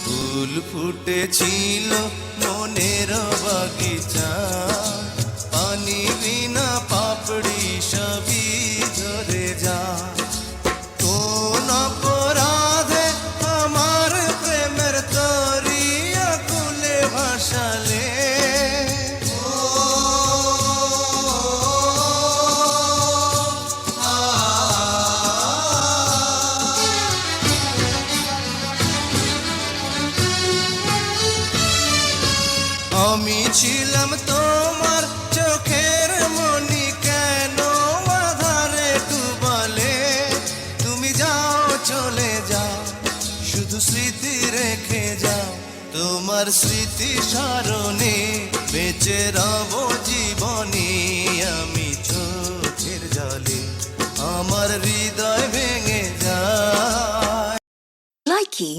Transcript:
ফুল ফুটেছিল মনের বাগিচা, পানি বিনা পাপড়ি সবই ঝরে যা। কোন অপরাধে আমার প্রেমের তরি আকুলে ভাসালে, আমি ছিলাম তোমার চোখের মনি, কেন আধারে ডুবালে? তুমি যাও চলে যাও, শুধু স্মৃতি রেখে যাও। তোমার স্মৃতি স্মরণে বেঁচে রব জীবনে। আমি চোখের জলে আমার হৃদয় ভেঙে যায়। Likey